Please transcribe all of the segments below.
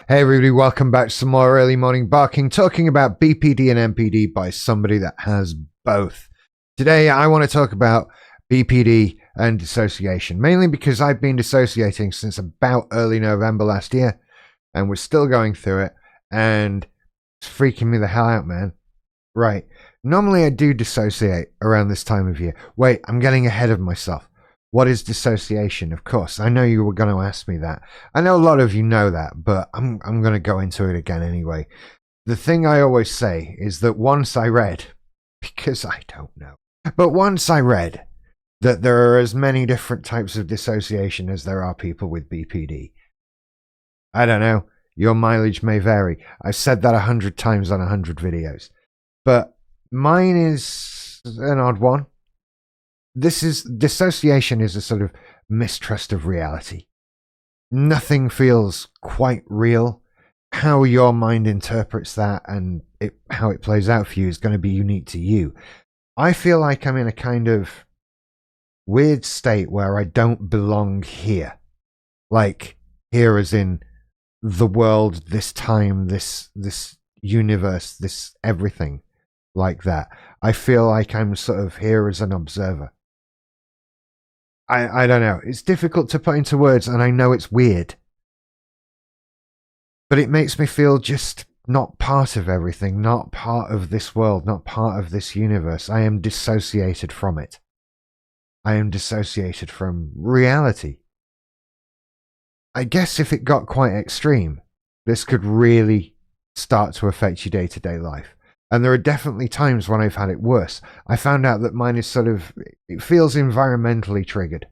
Hey everybody, welcome back to some more early morning barking, talking about BPD and MPD by somebody that has both. Today I want to talk about BPD and dissociation, mainly because I've been dissociating since about early November last year, and we're still going through it, and it's freaking me the hell out, man. Right, normally I do dissociate around this time of year. Wait, I'm getting ahead of myself. What is dissociation? Of course, I know you were going to ask me that. I know a lot of you know that, but I'm going to go into it again anyway. The thing I always say is that once I read, because I don't know, but once I read that there are as many different types of dissociation as there are people with BPD. I don't know, your mileage may vary. I've said that 100 times on 100 videos, but mine is an odd one. Dissociation is a sort of mistrust of reality. Nothing feels quite real. How your mind interprets that and how it plays out for you is going to be unique to you. I feel like I'm in a kind of weird state where I don't belong here. Like here as in the world, this time, this universe, this everything like that. I feel like I'm sort of here as an observer. I don't know. It's difficult to put into words, and I know it's weird. But it makes me feel just not part of everything, not part of this world, not part of this universe. I am dissociated from it. I am dissociated from reality. I guess if it got quite extreme, this could really start to affect your day-to-day life. And there are definitely times when I've had it worse. I found out that mine is sort of, it feels environmentally triggered,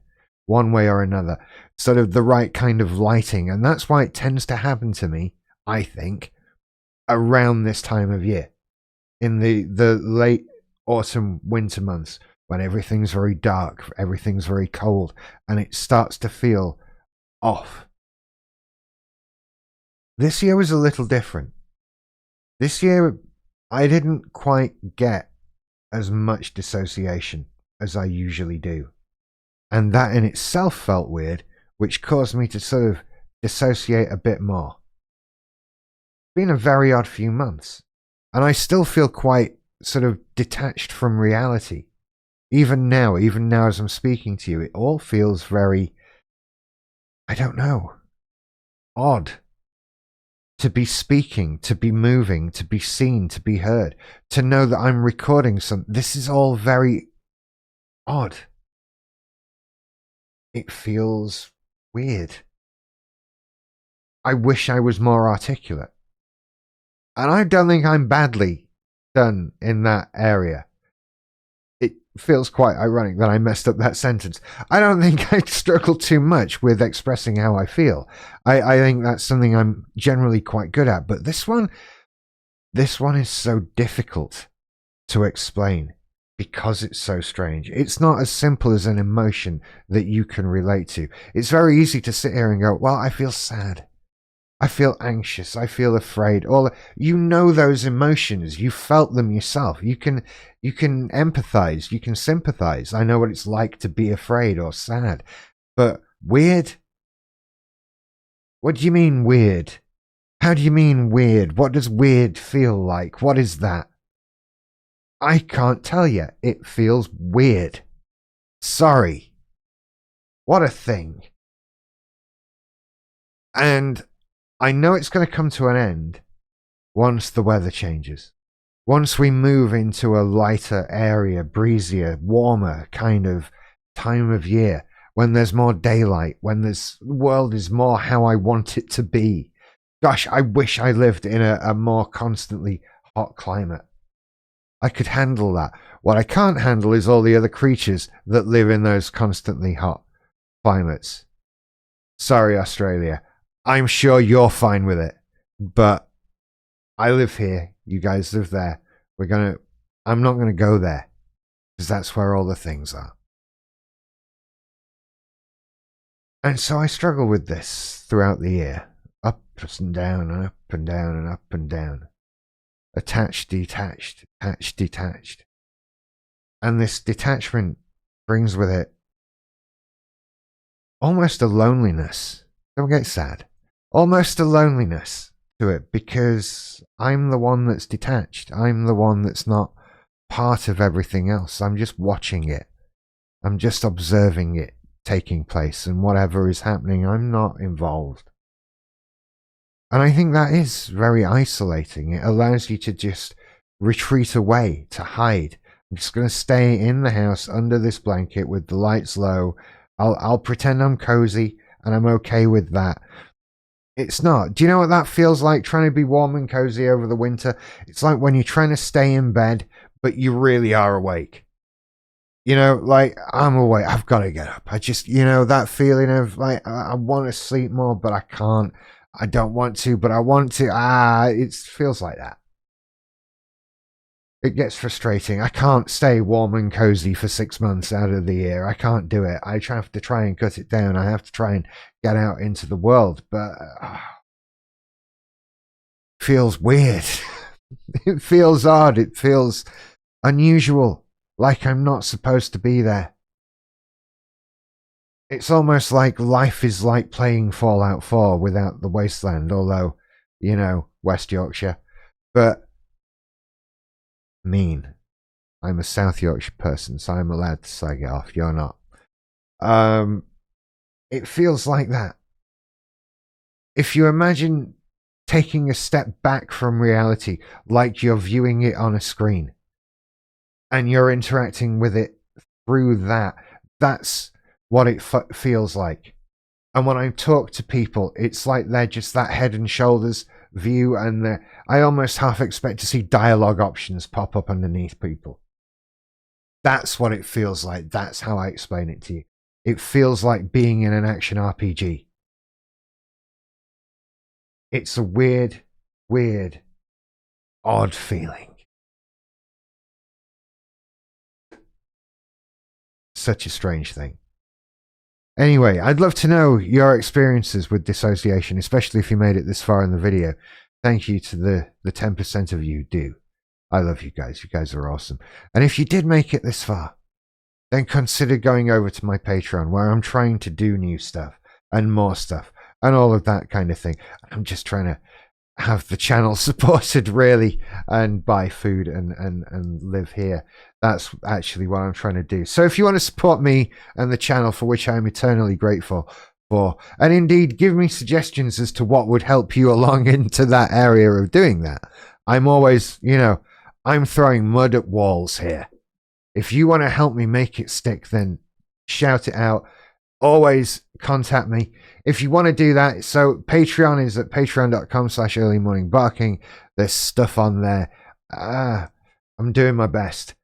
one way or another. Sort of the right kind of lighting. And that's why it tends to happen to me, I think, around this time of year. In the late autumn, winter months, when everything's very dark, everything's very cold, and it starts to feel off. This year was a little different. This year, I didn't quite get as much dissociation as I usually do. And that in itself felt weird, which caused me to sort of dissociate a bit more. It's been a very odd few months. And I still feel quite sort of detached from reality. Even now as I'm speaking to you, it all feels very, I don't know, odd. To be speaking, to be moving, to be seen, to be heard, to know that I'm recording something. This is all very odd. It feels weird. I wish I was more articulate. And I don't think I'm badly done in that area. It feels quite ironic that I messed up that sentence. I don't think I struggle too much with expressing how I feel. I think that's something I'm generally quite good at. But this one is so difficult to explain because it's so strange. It's not as simple as an emotion that you can relate to. It's very easy to sit here and go, well, I feel sad. I feel anxious. I feel afraid. You know those emotions. You felt them yourself. You can empathize. You can sympathize. I know what it's like to be afraid or sad. But weird? What do you mean weird? How do you mean weird? What does weird feel like? What is that? I can't tell you. It feels weird. Sorry. What a thing. And I know it's going to come to an end once the weather changes. Once we move into a lighter area, breezier, warmer kind of time of year, when there's more daylight, when the world is more how I want it to be. Gosh, I wish I lived in a more constantly hot climate. I could handle that. What I can't handle is all the other creatures that live in those constantly hot climates. Sorry, Australia. I'm sure you're fine with it, but I live here. You guys live there. I'm not gonna go there because that's where all the things are. And so I struggle with this throughout the year, up and down and up and down and up and down. Attached, detached, attached, detached. And this detachment brings with it almost a loneliness. Don't get sad. Almost a loneliness to it because I'm the one that's detached. I'm the one that's not part of everything else. I'm just watching it. I'm just observing it taking place, and whatever is happening, I'm not involved. And I think that is very isolating. It allows you to just retreat away, to hide. I'm just going to stay in the house under this blanket with the lights low. I'll pretend I'm cozy and I'm okay with that. It's not. Do you know what that feels like, trying to be warm and cozy over the winter? It's like when you're trying to stay in bed, but you really are awake. You know, like, I'm awake. I've got to get up. I just, that feeling of like, I want to sleep more, but I can't. I don't want to, but I want to. It feels like that. It gets frustrating. I can't stay warm and cozy for 6 months out of the year. I can't do it. I have to try and cut it down. I have to try and get out into the world, but it feels weird. It feels odd. It feels unusual, like I'm not supposed to be there. It's almost like life is like playing Fallout 4 without the wasteland, although, West Yorkshire. But I'm a South Yorkshire person, so I'm allowed to slag it off. You're not. It feels like that. If you imagine taking a step back from reality, like you're viewing it on a screen, and you're interacting with it through that, that's what it feels like. And when I talk to people, it's like they're just that head and shoulders view, and I almost half expect to see dialogue options pop up underneath people. That's what it feels like. That's how I explain it to you. It feels like being in an action RPG. It's a weird, odd feeling. Such a strange thing. Anyway, I'd love to know your experiences with dissociation, especially if you made it this far in the video. Thank you to the 10% of you who do. I love you guys. You guys are awesome. And if you did make it this far, then consider going over to my Patreon, where I'm trying to do new stuff and more stuff and all of that kind of thing. I'm just trying to have the channel supported, really, and buy food and live here. That's actually what I'm trying to do. So if you want to support me and the channel, for which I'm eternally grateful for, and indeed give me suggestions as to what would help you along into that area of doing that, I'm always, I'm throwing mud at walls here. If you want to help me make it stick, then shout it out. Always contact me if you want to do that. So Patreon is at patreon.com/earlymorningbarking. There's stuff on there. I'm doing my best.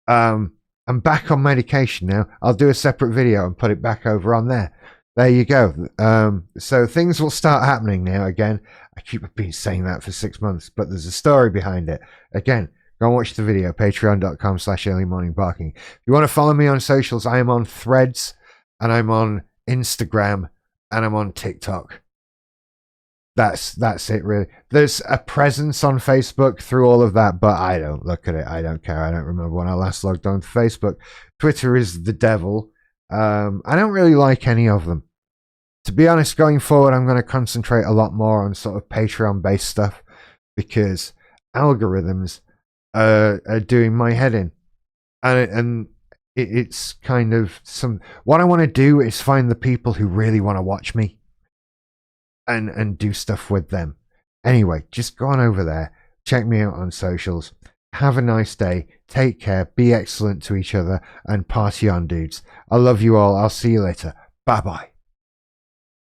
I'm back on medication now. I'll do a separate video and put it back over on there. There you go. So things will start happening now again. I keep been saying that for 6 months, but there's a story behind it. Again, go and watch the video, patreon.com/earlymorningbarking. If you want to follow me on socials, I am on Threads, and I'm on Instagram, and I'm on TikTok. That's it, really. There's a presence on Facebook through all of that, but I don't look at it. I don't care. I don't remember when I last logged on to Facebook. Twitter is the devil. I don't really like any of them. To be honest, going forward, I'm going to concentrate a lot more on sort of Patreon-based stuff, because algorithms are doing my head in. And it's kind of what I want to do is find the people who really want to watch me and do stuff with them. Anyway, just go on over there, check me out on socials. Have a nice day, take care, be excellent to each other, and party on, dudes. I love you all. I'll see you later. Bye bye.